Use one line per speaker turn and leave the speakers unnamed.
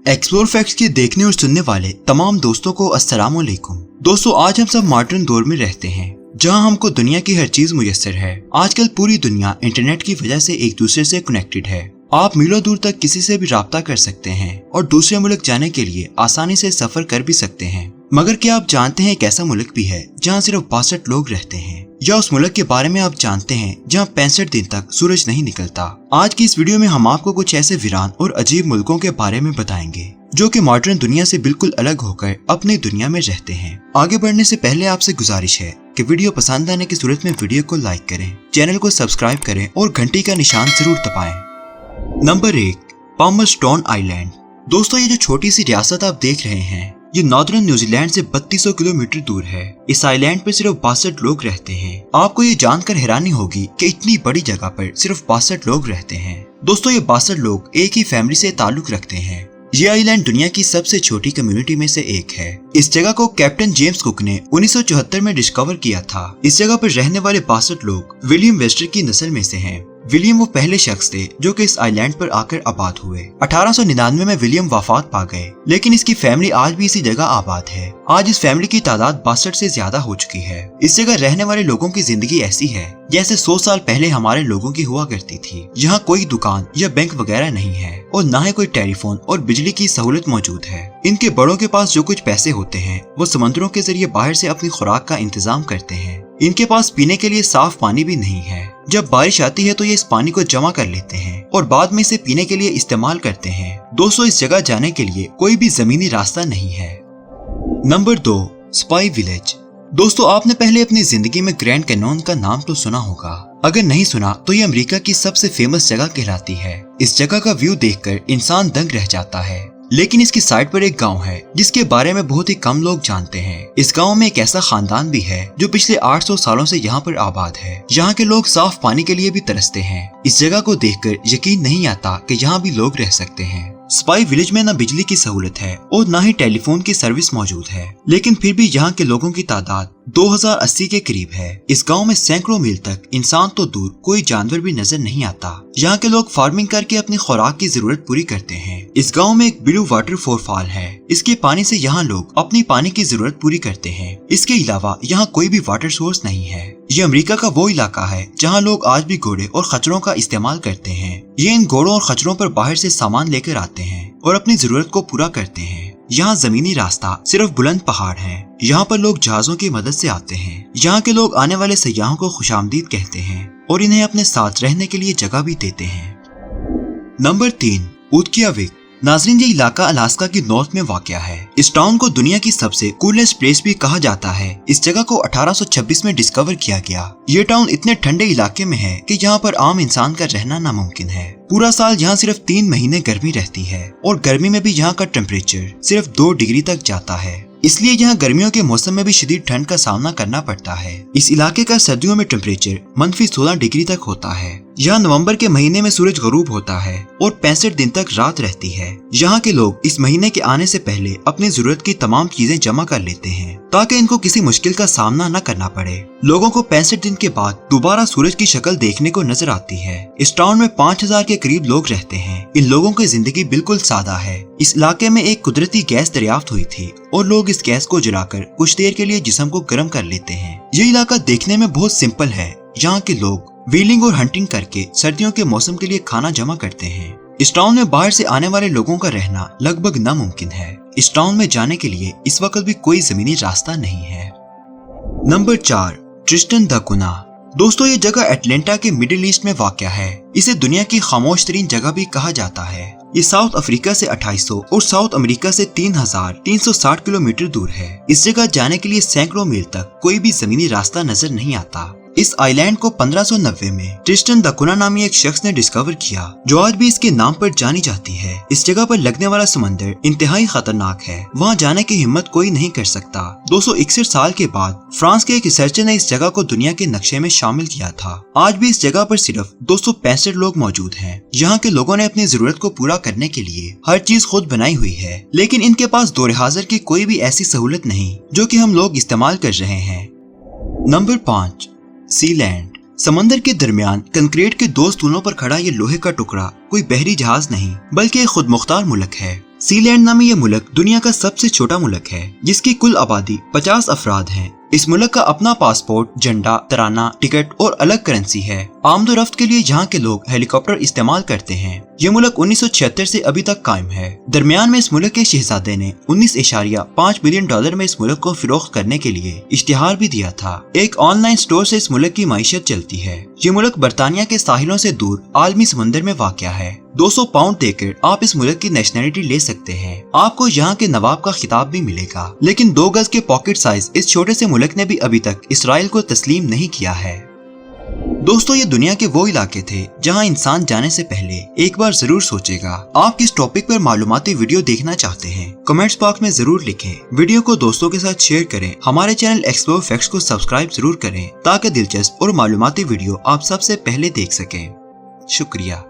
Explore facts के देखने और सुनने वाले तमाम दोस्तों को अस्सलाम वालेकुम। दोस्तों, आज हम सब मॉडर्न दौर में रहते हैं जहां हमको दुनिया की हर चीज मुयस्सर है। आजकल पूरी दुनिया इंटरनेट की वजह से एक दूसरे से कनेक्टेड है। आप मीलों दूर तक किसी से भी राब्ता कर सकते हैं और दूसरे मुल्क जाने के लिए आसानी से सफर कर भी सकते हैं। मगर क्या आप जानते हैं एक ऐसा मुल्क भी है जहाँ सिर्फ 62 लोग रहते हैं? या उस मुल्क के बारे में आप जानते हैं जहाँ 65 दिन तक सूरज नहीं निकलता? आज की इस वीडियो में हम आपको कुछ ऐसे वीरान और अजीब मुल्कों के बारे में बताएंगे जो कि मॉडर्न दुनिया से बिल्कुल अलग होकर अपनी दुनिया में रहते हैं। आगे बढ़ने से पहले आपसे गुजारिश है कि वीडियो पसंद आने की सूरत में वीडियो को लाइक करें, चैनल को सब्सक्राइब करें और घंटी का निशान जरूर दबाएं। Number 1, Palmerston island. दोस्तों, ये जो छोटी सी रियासत आप देख रहे हैं ये नॉर्दर्न न्यूजीलैंड से 3200 किलोमीटर दूर है। इस आइलैंड पर सिर्फ 62 लोग रहते हैं। आपको ये जानकर हैरानी होगी कि इतनी बड़ी जगह पर सिर्फ 62 लोग रहते हैं। दोस्तों, ये 62 लोग एक ही फैमिली से ताल्लुक रखते हैं। ये आइलैंड दुनिया की सबसे छोटी कम्युनिटी में से एक है। इस जगह को कैप्टन जेम्स कुक ने 1974 में डिस्कवर किया था। इस जगह पर रहने वाले 62 लोग विलियम वेस्टर की नस्ल में से हैं। विलियम वो पहले शख्स थे जो कि इस आइलैंड पर आकर आबाद हुए। 1899 में विलियम वफात पा गए, लेकिन इसकी फैमिली आज भी इसी जगह आबाद है। आज इस फैमिली की तादाद 62 से ज्यादा हो चुकी है। इस जगह रहने वाले लोगों की जिंदगी ऐसी है जैसे 100 साल पहले हमारे लोगों की हुआ करती थी। यहाँ कोई दुकान या बैंक वगैरह नहीं है और न ही कोई टेलीफोन और बिजली की सहूलत मौजूद है। इनके बड़ों के पास जो कुछ पैसे होते हैं वो समंदरों के जरिए बाहर से अपनी खुराक का इंतजाम करते हैं। इनके पास पीने के लिए साफ पानी भी नहीं है। जब बारिश आती है तो ये इस पानी को जमा कर लेते हैं और बाद में इसे पीने के लिए इस्तेमाल करते हैं। दोस्तों, इस जगह जाने के लिए कोई भी जमीनी रास्ता नहीं है। Number 2, spy village. दोस्तों, आपने पहले अपनी जिंदगी में ग्रैंड कैन्यन का नाम तो सुना होगा। अगर नहीं सुना तो ये अमेरिका की सबसे फेमस जगह कहलाती है। इस जगह का व्यू देखकर इंसान दंग रह जाता है। लेकिन इसकी साइड पर एक गांव है जिसके बारे में बहुत ही कम लोग जानते हैं। इस गांव में एक ऐसा खानदान भी है जो पिछले 800 सालों से यहाँ पर आबाद है। यहाँ के लोग साफ पानी के लिए भी तरसते हैं। इस जगह को देखकर यकीन नहीं आता कि यहाँ भी लोग रह सकते हैं। स्पाई विलेज में न बिजली की सहूलत है और न ही टेलीफोन की सर्विस मौजूद है, लेकिन फिर भी यहाँ के लोगों की तादाद 2080 के करीब है। इस गांव में सैकड़ों मील तक इंसान तो दूर कोई जानवर भी नजर नहीं आता। यहाँ के लोग फार्मिंग करके अपनी खुराक की जरूरत पूरी करते हैं। इस गांव में एक ब्लू वाटर फॉल है। इसके पानी से यहाँ लोग अपनी पानी की जरूरत पूरी करते हैं। इसके अलावा यहाँ कोई भी वाटर सोर्स नहीं है। ये अमेरिका का वो इलाका है जहाँ लोग आज भी घोड़े और खच्चरों का इस्तेमाल करते हैं। ये इन घोड़ों और खच्चरों पर बाहर से सामान लेकर आते हैं और अपनी जरूरत को पूरा करते हैं। यहाँ जमीनी रास्ता सिर्फ बुलंद पहाड़ है। यहाँ पर लोग जहाजों की मदद से आते हैं। यहाँ के लोग आने वाले सयाहों को खुशामदीद कहते हैं और इन्हें अपने साथ रहने के लिए जगह भी देते हैं। नंबर 3, उत्कियाविक। नाजरीन, ये इलाका अलास्का की नॉर्थ में वाक़या है। इस टाउन को दुनिया की सबसे कूलेस्ट प्लेस भी कहा जाता है। इस जगह को 1826 में डिस्कवर किया गया। ये टाउन इतने ठंडे इलाके में है कि यहाँ पर आम इंसान का रहना नामुमकिन है। पूरा साल यहाँ सिर्फ 3 महीने गर्मी रहती है और गर्मी में भी यहाँ का टेम्परेचर सिर्फ 2 डिग्री तक जाता है। इसलिए यहाँ गर्मियों के मौसम में भी शदीद ठंड का सामना करना पड़ता है। इस इलाके का सर्दियों में टेम्परेचर -16 डिग्री तक होता है। यहाँ नवंबर के महीने में सूरज गरूब होता है और 65 दिन तक रात रहती है। यहाँ के लोग इस महीने के आने से पहले अपनी जरूरत की तमाम चीजें जमा कर लेते हैं ताकि इनको किसी मुश्किल का सामना न करना पड़े। लोगों को 65 दिन के बाद दोबारा सूरज की शक्ल देखने को नजर आती है। इस टाउन में 5000 के करीब लोग रहते हैं। इन लोगों की जिंदगी बिल्कुल सादा है। इस इलाके में एक कुदरती गैस दरियाफ्त हुई थी और लोग इस गैस को जलाकर कुछ देर के लिए जिस्म को गर्म कर लेते हैं। ये इलाका देखने में बहुत सिंपल है। यहाँ के लोग व्हीलिंग और हंटिंग करके सर्दियों के मौसम के लिए खाना जमा करते हैं। इस टाउन में बाहर से आने वाले लोगों का रहना लगभग नामुमकिन है। इस टाउन में जाने के लिए इस वक्त भी कोई जमीनी रास्ता नहीं है। नंबर 4, ट्रिस्टन दा कुना। दोस्तों, ये जगह एटलांटा के मिडिल ईस्ट में वाक़या है। इसे दुनिया की खामोश तरीन जगह भी कहा जाता है। ये साउथ अफ्रीका से 2800 और साउथ अमेरिका से 3360 किलोमीटर दूर है। इस जगह जाने के लिए सैकड़ों मील तक कोई भी जमीनी रास्ता नजर नहीं आता। इस आइलैंड को 1590 में ट्रिस्टन दा कुना नामी एक शख्स ने डिस्कवर किया, जो आज भी इसके नाम पर जानी जाती है। इस जगह पर लगने वाला समंदर इंतहाई खतरनाक है। वहाँ जाने की हिम्मत कोई नहीं कर सकता। 261 साल के बाद फ्रांस के एक रिसर्चर ने इस जगह को दुनिया के नक्शे में शामिल किया था। आज भी इस जगह पर सिर्फ 265 लोग मौजूद हैं। यहाँ के लोगों ने अपनी जरूरत को पूरा करने के लिए हर चीज खुद बनाई हुई है, लेकिन इनके पास दौर हाजिर की कोई भी ऐसी सहूलत नहीं जो कि हम लोग इस्तेमाल कर रहे हैं। Number 5, Sealand. समंदर के दरमियान कंक्रीट के 2 स्तूलों पर खड़ा ये लोहे का टुकड़ा कोई बहरी जहाज नहीं बल्कि एक खुद मुख्तार मुल्क है। सीलैंड नामी ये मुल्क दुनिया का सबसे छोटा मुल्क है जिसकी कुल आबादी 50 अफराद है। इस मुल्क का अपना पासपोर्ट, झंडा, तराना, टिकट और अलग करेंसी है। आमदोरफ्त के लिए यहाँ के लोग हेलीकॉप्टर इस्तेमाल करते हैं। ये मुल्क 1976 से अभी तक कायम है। दरमियान में इस मुल्क के शहजादे ने 19.5 बिलियन डॉलर में इस मुल्क को फरोख्त करने के लिए इश्तिहार भी दिया था। एक ऑनलाइन स्टोर से इस मुल्क की माइशत चलती है। ये मुल्क बरतानिया के साहिलों से दूर आलमी समंदर में वाक़या है। 200 पाउंड देकर आप इस मुल्क की नेशनलिटी ले सकते हैं। आपको यहाँ के नवाब का खिताब भी मिलेगा। लेकिन 2 गज के पॉकेट साइज इस छोटे से मुल्क ने भी अभी तक इसराइल को तस्लीम नहीं किया है। दोस्तों, ये दुनिया के वो इलाके थे जहाँ इंसान जाने से पहले एक बार जरूर सोचेगा। आप किस टॉपिक पर मालूमाती वीडियो देखना चाहते हैं कमेंट्स बॉक्स में जरूर लिखें। वीडियो को दोस्तों के साथ शेयर करें। हमारे चैनल एक्सप्लोर फैक्ट्स को सब्सक्राइब जरूर करें ताकि दिलचस्प और मालूमाती वीडियो आप सबसे पहले देख सकें। शुक्रिया।